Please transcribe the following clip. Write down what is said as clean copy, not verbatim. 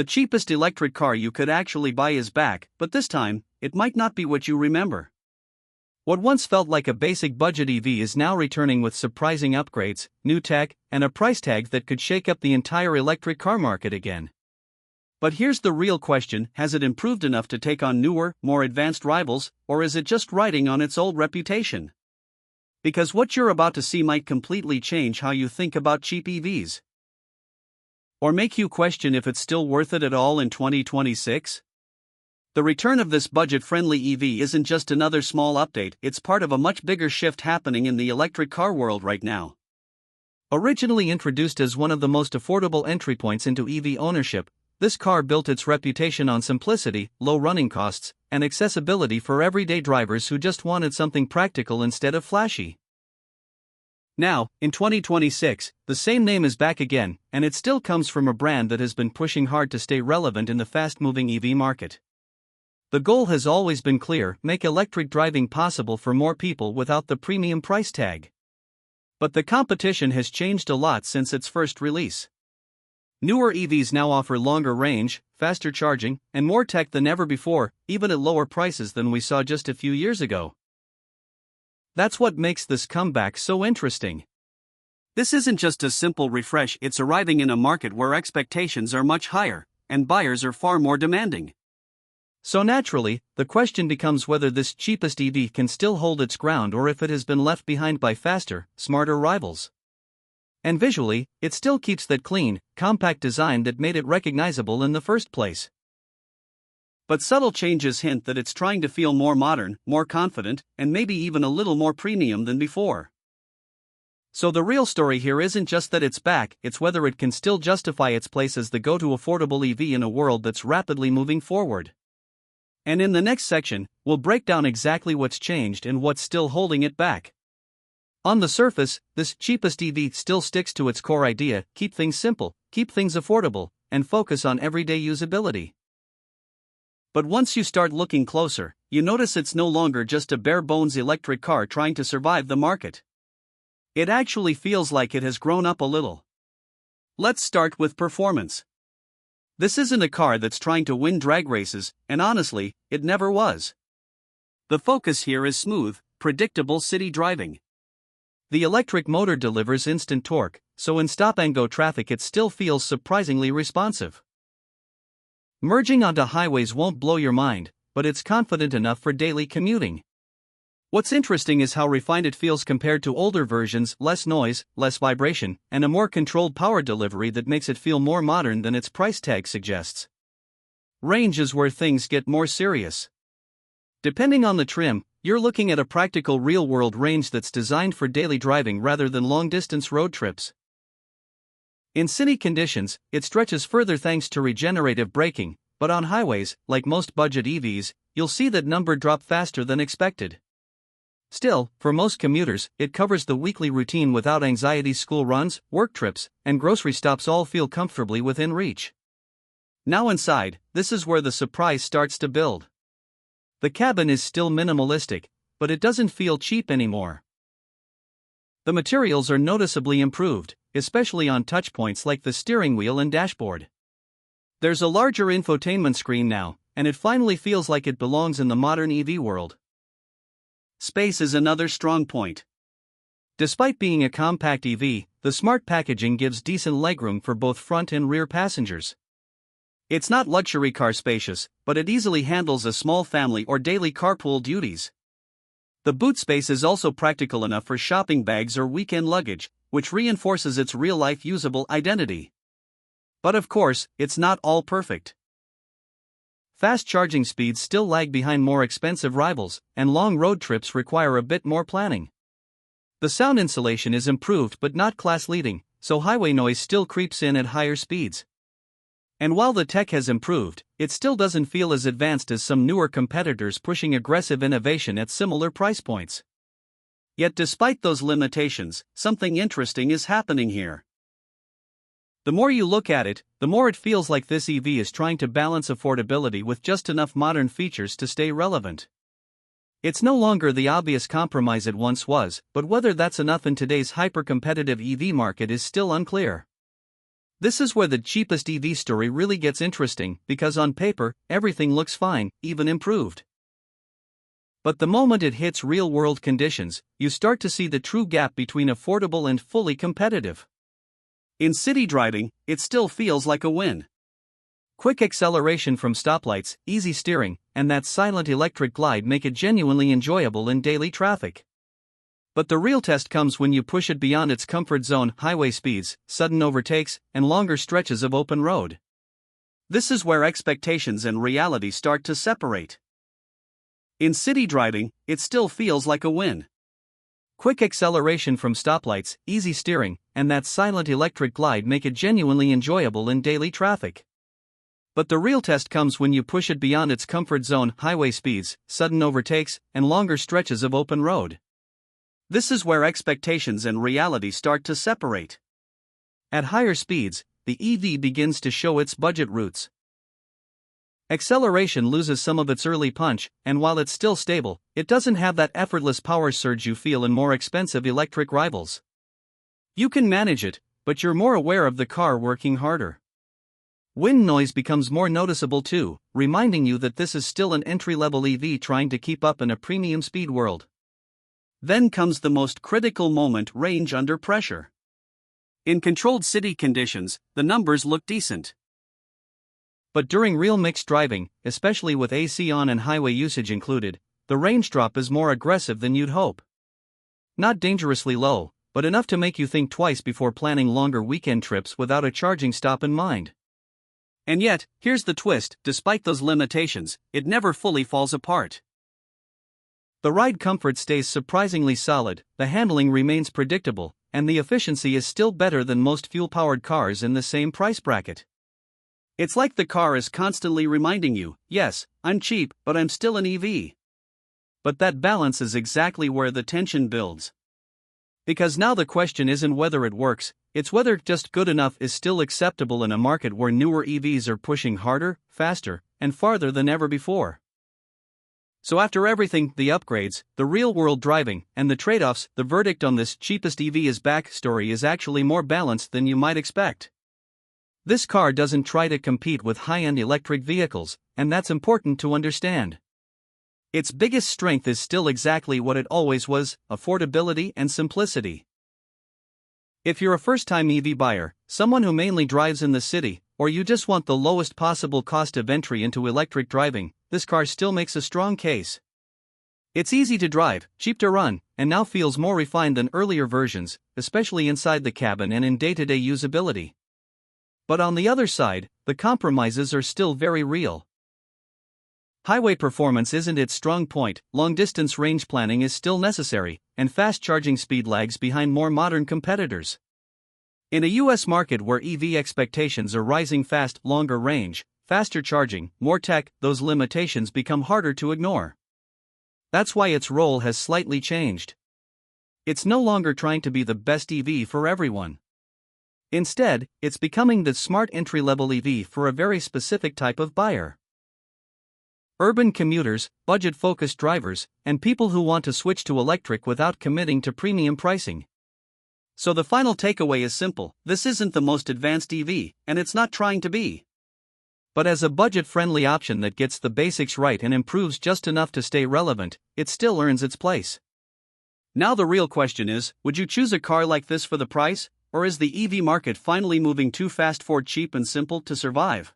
The cheapest electric car you could actually buy is back, but this time, it might not be what you remember. What once felt like a basic budget EV is now returning with surprising upgrades, new tech, and a price tag that could shake up the entire electric car market again. But here's the real question: has it improved enough to take on newer, more advanced rivals, or is it just riding on its old reputation? Because what you're about to see might completely change how you think about cheap EVs. Or make you question if it's still worth it at all in 2026? The return of this budget-friendly EV isn't just another small update, it's part of a much bigger shift happening in the electric car world right now. Originally introduced as one of the most affordable entry points into EV ownership, this car built its reputation on simplicity, low running costs, and accessibility for everyday drivers who just wanted something practical instead of flashy. Now, in 2026, the same name is back again, and it still comes from a brand that has been pushing hard to stay relevant in the fast-moving EV market. The goal has always been clear: make electric driving possible for more people without the premium price tag. But the competition has changed a lot since its first release. Newer EVs now offer longer range, faster charging, and more tech than ever before, even at lower prices than we saw just a few years ago. That's what makes this comeback so interesting. This isn't just a simple refresh, it's arriving in a market where expectations are much higher, and buyers are far more demanding. So naturally, the question becomes whether this cheapest EV can still hold its ground or if it has been left behind by faster, smarter rivals. And visually, it still keeps that clean, compact design that made it recognizable in the first place. But subtle changes hint that it's trying to feel more modern, more confident, and maybe even a little more premium than before. So the real story here isn't just that it's back, it's whether it can still justify its place as the go-to affordable EV in a world that's rapidly moving forward. And in the next section, we'll break down exactly what's changed and what's still holding it back. On the surface, this cheapest EV still sticks to its core idea: keep things simple, keep things affordable, and focus on everyday usability. But once you start looking closer, you notice it's no longer just a bare-bones electric car trying to survive the market. It actually feels like it has grown up a little. Let's start with performance. This isn't a car that's trying to win drag races, and honestly, it never was. The focus here is smooth, predictable city driving. The electric motor delivers instant torque, so in stop-and-go traffic it still feels surprisingly responsive. Merging onto highways won't blow your mind, but it's confident enough for daily commuting. What's interesting is how refined it feels compared to older versions: less noise, less vibration, and a more controlled power delivery that makes it feel more modern than its price tag suggests. Range is where things get more serious. Depending on the trim, you're looking at a practical real-world range that's designed for daily driving rather than long-distance road trips. In city conditions, it stretches further thanks to regenerative braking, but on highways, like most budget EVs, you'll see that number drop faster than expected. Still, for most commuters, it covers the weekly routine without anxiety. School runs, work trips, and grocery stops all feel comfortably within reach. Now inside, this is where the surprise starts to build. The cabin is still minimalistic, but it doesn't feel cheap anymore. The materials are noticeably improved, especially on touchpoints like the steering wheel and dashboard. There's a larger infotainment screen now, and it finally feels like it belongs in the modern EV world. Space is another strong point. Despite being a compact EV, the smart packaging gives decent legroom for both front and rear passengers. It's not luxury car spacious, but it easily handles a small family or daily carpool duties. The boot space is also practical enough for shopping bags or weekend luggage, which reinforces its real-life usable identity. But of course, it's not all perfect. Fast charging speeds still lag behind more expensive rivals, and long road trips require a bit more planning. The sound insulation is improved but not class-leading, so highway noise still creeps in at higher speeds. And while the tech has improved, it still doesn't feel as advanced as some newer competitors pushing aggressive innovation at similar price points. Yet despite those limitations, something interesting is happening here. The more you look at it, the more it feels like this EV is trying to balance affordability with just enough modern features to stay relevant. It's no longer the obvious compromise it once was, but whether that's enough in today's hyper-competitive EV market is still unclear. This is where the cheapest EV story really gets interesting, because on paper, everything looks fine, even improved. But the moment it hits real-world conditions, you start to see the true gap between affordable and fully competitive. In city driving, it still feels like a win. Quick acceleration from stoplights, easy steering, and that silent electric glide make it genuinely enjoyable in daily traffic. But the real test comes when you push it beyond its comfort zone: highway speeds, sudden overtakes, and longer stretches of open road. This is where expectations and reality start to separate. In city driving, it still feels like a win. Quick acceleration from stoplights, easy steering, and that silent electric glide make it genuinely enjoyable in daily traffic. But the real test comes when you push it beyond its comfort zone: highway speeds, sudden overtakes, and longer stretches of open road. This is where expectations and reality start to separate. At higher speeds, the EV begins to show its budget roots. Acceleration loses some of its early punch, and while it's still stable, it doesn't have that effortless power surge you feel in more expensive electric rivals. You can manage it, but you're more aware of the car working harder. Wind noise becomes more noticeable too, reminding you that this is still an entry-level EV trying to keep up in a premium speed world. Then comes the most critical moment: range under pressure. In controlled city conditions, the numbers look decent. But during real mixed driving, especially with AC on and highway usage included, the range drop is more aggressive than you'd hope. Not dangerously low, but enough to make you think twice before planning longer weekend trips without a charging stop in mind. And yet, here's the twist: despite those limitations, it never fully falls apart. The ride comfort stays surprisingly solid, the handling remains predictable, and the efficiency is still better than most fuel-powered cars in the same price bracket. It's like the car is constantly reminding you, yes, I'm cheap, but I'm still an EV. But that balance is exactly where the tension builds. Because now the question isn't whether it works, it's whether just good enough is still acceptable in a market where newer EVs are pushing harder, faster, and farther than ever before. So after everything, the upgrades, the real-world driving, and the trade-offs, the verdict on this cheapest EV is back story is actually more balanced than you might expect. This car doesn't try to compete with high-end electric vehicles, and that's important to understand. Its biggest strength is still exactly what it always was: affordability and simplicity. If you're a first-time EV buyer, someone who mainly drives in the city, or you just want the lowest possible cost of entry into electric driving, this car still makes a strong case. It's easy to drive, cheap to run, and now feels more refined than earlier versions, especially inside the cabin and in day-to-day usability. But on the other side, the compromises are still very real. Highway performance isn't its strong point, long-distance range planning is still necessary, and fast charging speed lags behind more modern competitors. In a US market where EV expectations are rising fast: longer range, faster charging, more tech, those limitations become harder to ignore. That's why its role has slightly changed. It's no longer trying to be the best EV for everyone. Instead, it's becoming the smart entry-level EV for a very specific type of buyer. Urban commuters, budget-focused drivers, and people who want to switch to electric without committing to premium pricing. So the final takeaway is simple: this isn't the most advanced EV, and it's not trying to be. But as a budget-friendly option that gets the basics right and improves just enough to stay relevant, it still earns its place. Now the real question is, would you choose a car like this for the price? Or is the EV market finally moving too fast for cheap and simple to survive?